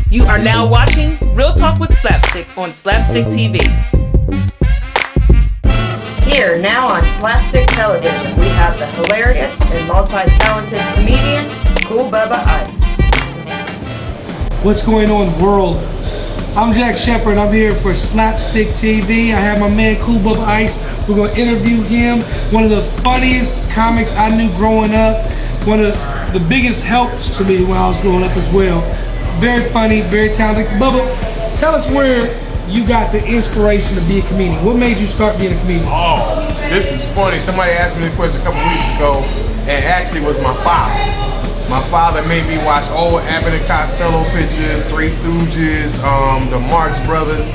You are now watching Real Talk with SlapStik on SlapStik TV. Here, now on SlapStik Television, we have the hilarious and multi-talented comedian, Kool Bubba Ice. What's going on, world? I'm Jack Shepard. I'm here for SlapStik TV. I have my man Kool Bubba Ice. We're going to interview him. One of the funniest comics I knew growing up. One of the biggest helps to me when I was growing up as well. Very funny, very talented. Bubba, tell us where you got the inspiration to be a comedian. What made you start being a comedian? Oh, this is funny. Somebody asked me this question a couple weeks ago, and actually it was my father. My father made me watch old Abbott and Costello pictures, Three Stooges, the Marx Brothers,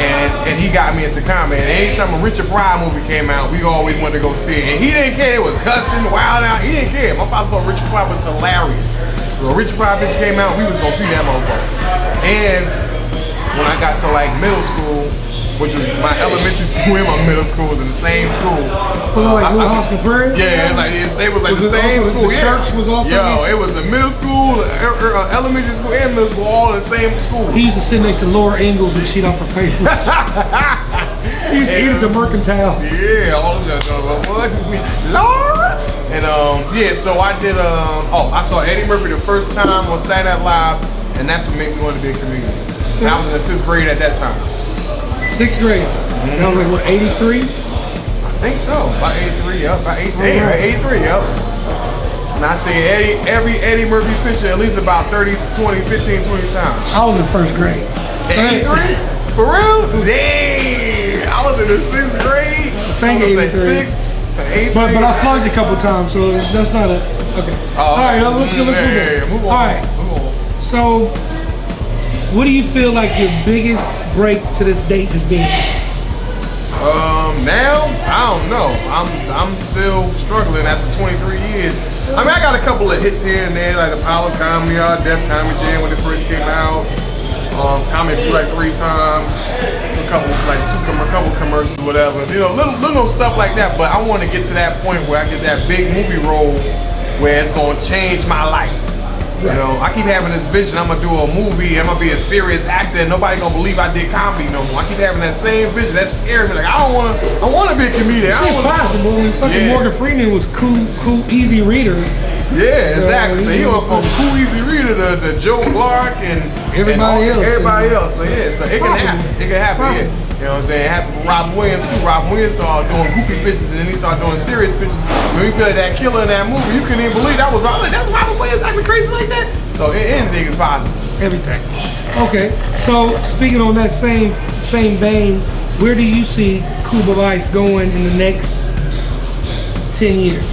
and he got me into comedy. And anytime a Richard Pryor movie came out, we always wanted to go see it. And he didn't care. It was cussing, wild out. He didn't care. My father thought Richard Pryor was hilarious. When Richard Pryor picture came out, we was gonna see that motherfucker. And when I got to like middle school, which was my elementary school and my middle school was in the same school. Was it like Little House on Prairie? Yeah, like it was like the same school. The church was also. It was a middle school, elementary school, and middle school, all in the same school. He used to sit next to Laura Ingalls and cheat off her papers. He used to eat at the mercantiles. Yeah, all of that. Laura. And yeah, so I did. I saw Eddie Murphy the first time on Saturday Night Live, and that's what made me want to be a comedian. And I was in the 6th grade at that time. 6th grade. And I was like, what, 83? I think so. About 83, yep. About 83, yep. And I seen every Eddie Murphy picture at least about 15, 20 times. I was in 1st grade. 83? For real? Dang! I was in the 6th grade. I think 83. 6th, 8th But I flunked a couple times, so that's not a, okay. All right, let's move on. All right. So, what do you feel like your biggest break to this date has been? Now I don't know. I'm still struggling after 23 years. I mean, I got a couple of hits here and there, like the Power Comedy, Def Comedy Jam when it first came out. Comedy like 3 times. A couple commercials, whatever. You know, little stuff like that. But I want to get to that point where I get that big movie role where it's gonna change my life. You know, I keep having this vision, I'm gonna do a movie, I'm gonna be a serious actor, and nobody gonna believe I did comedy no more. I keep having that same vision, that scares me. Like, I wanna be a comedian. It's impossible. Fucking Morgan Freeman was cool, easy reader. Yeah, exactly. So he went from cool, easy reader to Joe Clark and everybody else. So yeah, so it can happen. It can happen, yeah. You know what I'm saying? It happened with Robin Williams too. Robin Williams started doing goofy pictures and then he started doing serious pictures. When we played that killer in that movie, you couldn't even believe that was Robin. That's Robin Williams acting crazy like that. So anything is possible. Everything. Okay. So speaking on that same vein, where do you see Kool Bubba Ice going in the next 10 years?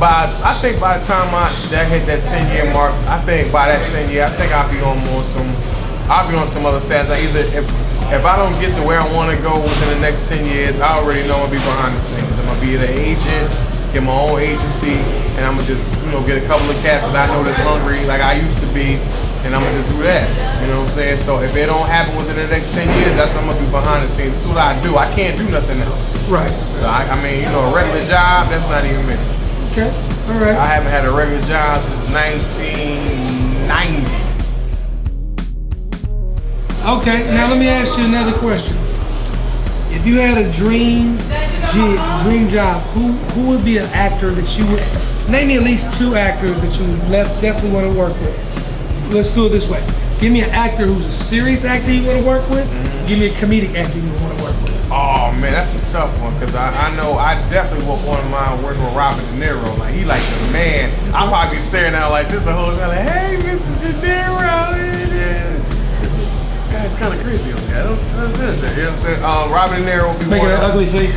I think by the time I hit that 10-year mark, I think by that 10 year, I think I'll be on some other sets. Like either if I don't get to where I want to go within the next 10 years, I already know I'm gonna be behind the scenes. I'm gonna be the agent, get my own agency, and I'm gonna just get a couple of cats that I know that's hungry like I used to be, and I'm gonna just do that. You know what I'm saying? So if it don't happen within the next 10 years, that's I'm gonna be behind the scenes. That's what I do. I can't do nothing else. Right. So I mean, a regular job, that's not even me. Okay. All right. I haven't had a regular job since 1990. Okay, now let me ask you another question. If you had a dream job, who would be an actor that you would, name me at least 2 actors that you would definitely want to work with. Let's do it this way. Give me an actor who's a serious actor you want to work with. Give me a comedic actor you want to work with. Oh man, that's a tough one because I know I definitely would want to mind working with Robert De Niro. Like he like the man. I'll probably be staring out like this the whole time. Like, hey, Mr. De Niro. It's kind of crazy over there. You know what I'm saying? Robert De Niro would be making an ugly face.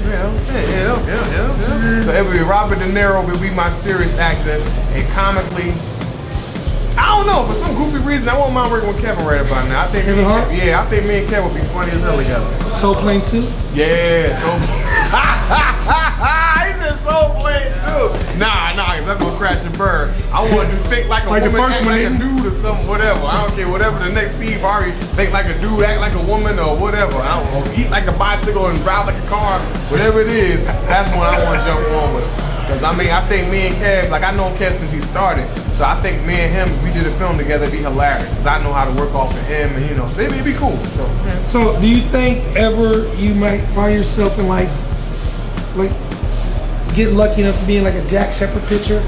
Yeah. So it would be Robert De Niro would be my serious actor, and comically, I don't know, for some goofy reason, I won't mind working with Kevin right about now. I think me and Kevin would be funny as hell together. Soul Plane 2? Yeah, he said Soul Plane 2. Nah, that's gonna crash and burn. I want to think like a woman, act like a dude or something, whatever. I don't care, whatever the next Steve Harvey, think like a dude, act like a woman or whatever. I don't know, eat like a bicycle and drive like a car, whatever it is, that's what I want to jump on with. Because I mean, I think me and Kev, like I know Kev since he started, so I think me and him, if we did a film together, it'd be hilarious. Because I know how to work off of him, and you know, so it'd be cool. So, do you think ever you might find yourself in like get lucky enough to be in like a Jack Shepherd picture?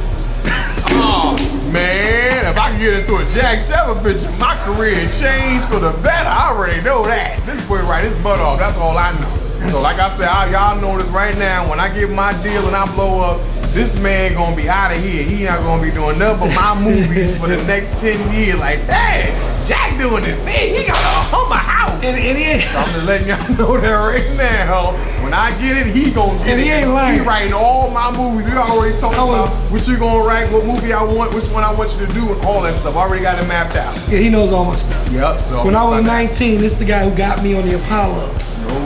Oh man, if I can get into a Jack Shepherd picture, my career changed for the better. I already know that. This boy right his butt off. That's all I know. So like I said, y'all know this right now. When I get my deal and I blow up, this man gonna be out of here. He not gonna be doing nothing but my movies for the next 10 years. Like, hey, Jack doing this thing. He got a Hummer house. And he ain't. So I'm just letting y'all know that right now. When I get it, he gonna get it. He ain't lying. He writing all my movies. We already talked about what you gonna write, what movie I want, which one I want you to do, and all that stuff. I already got it mapped out. Yeah, he knows all my stuff. Yep. So when I was 19, this is the guy who got me on the Apollo.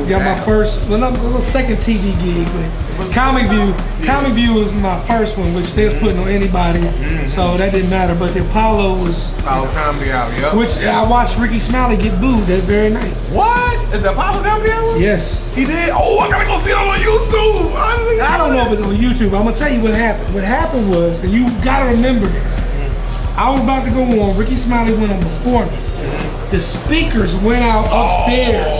Got my first, well, not my second TV gig, but Comic View was my first one, which they was putting on anybody, so that didn't matter. But the Apollo was Apollo Comedy Hour, yep. Which I watched Ricky Smiley get booed that very night. What? Is the Apollo Comedy Hour? Yes. He did? Oh, I gotta go see it on YouTube. I don't know if it's on YouTube. I'm gonna tell you what happened. What happened was, and you gotta remember this. I was about to go on. Ricky Smiley went on before me. The speakers went out upstairs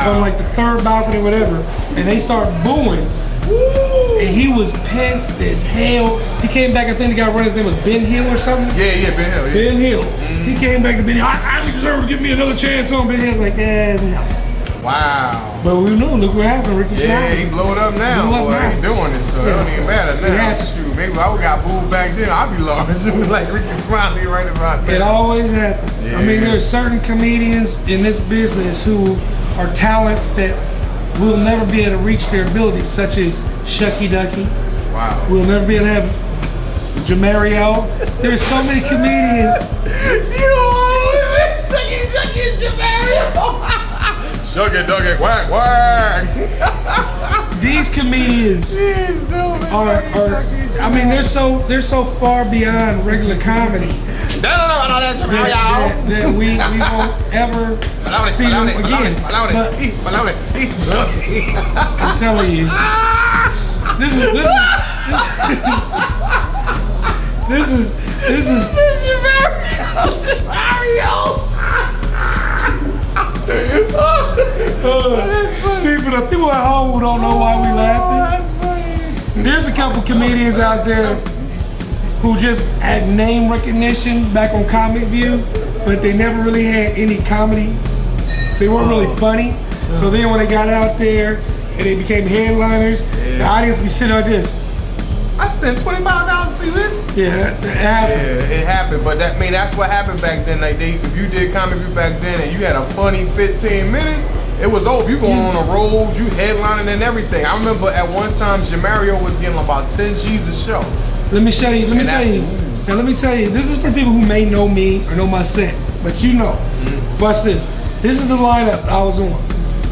on like the third balcony or whatever, and they started booing. And he was pissed as hell. He came back, I think the guy running his name was Ben Hill or something. Yeah, Ben Hill. Yeah. Ben Hill. He came back to Ben Hill. I deserve to give me another chance on. Ben Hill's like, no. Wow. But we know, look what happened, Ricky Smiley. Yeah, he blew it up now. He's doing it, so it don't even matter now. Shoot, maybe I got booed back then. I'd be lost. Like Ricky Smiley right about now. It always happens. Yeah. I mean, there's certain comedians in this business who are talents that will never be able to reach their abilities, such as Shucky Ducky. Wow. We'll never be able to have Jamario. There's so many comedians. You always say Shucky Ducky and Jamario. Shucky Ducky, whack, whack. These comedians are I mean, they're so far beyond regular comedy that we won't ever see them again. But I'm telling you, this is see, for the people at home who don't know why we laughing, there's a couple comedians out there who just had name recognition back on Comic View, but they never really had any comedy. They weren't really funny. So then when they got out there and they became headliners, the audience be sitting like this. I spent $25 to see this. Yeah, it happened. Yeah, it happened. But that's what happened back then. Like if you did Comic View back then and you had a funny 15 minutes, it was over. You going on the road, you headlining and everything. I remember at one time Jamario was getting about 10 G's a show. Let me tell you, this is for people who may know me or know my set, but you know. Watch this. This is the lineup I was on.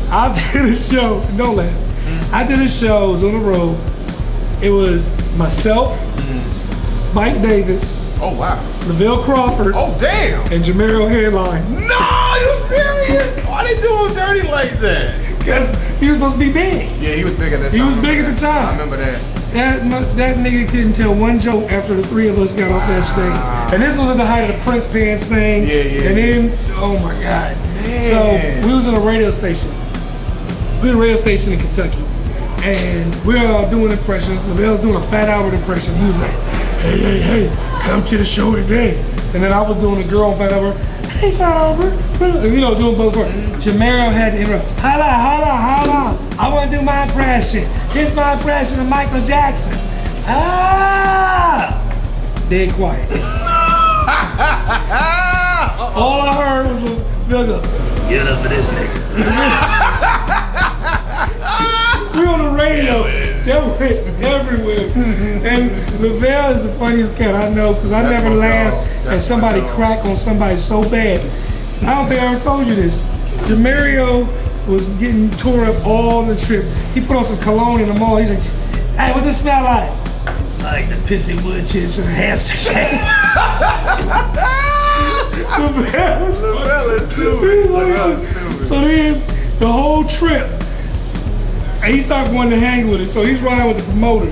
I did a show, don't laugh. I did a show, I was on the road. It was myself, Spike Davis. Oh wow. Lavelle Crawford. Oh damn. And Jamario headline. No, you serious? Why they doing dirty like that? Because he was supposed to be big. Yeah, he was big at the time. He was big at the time. I remember that. That nigga couldn't tell one joke after the three of us got off that stage. And this was at the height of the Prince Pants thing. Yeah. And then, oh my God. Man. So we was in a radio station. We were in a radio station in Kentucky. And we were all doing impressions. Lavelle's doing a Fat Albert impression. He was like, hey, come to the show today. And then I was doing a girl on Fat Albert. Hey, Fat Albert. And, you know, doing both words. Jamario had to interrupt. Holla. I want to do my impression. Here's my impression of Michael Jackson. Dead quiet. All I heard was Lavelle go, get up for this nigga. We on the radio. That went everywhere. And Lavelle is the funniest cat I know because I never laughed at somebody crack on somebody so bad. I don't think I ever told you this. Jamario was getting tore up all the trip. He put on some cologne in the mall. He's like, hey, what this smell like? It's like the pissy wood chips and a hamster cake. Lavelle is stupid. So then the whole trip, and he started wanting to hang with it. So he's riding with the promoter.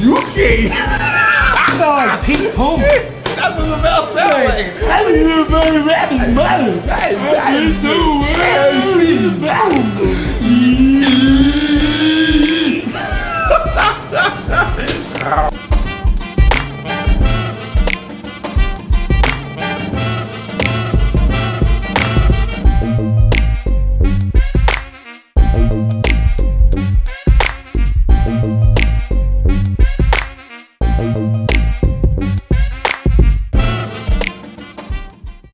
You can't. I sound like Pete Puma. That's what the bell sound like. I was your very rapping mother.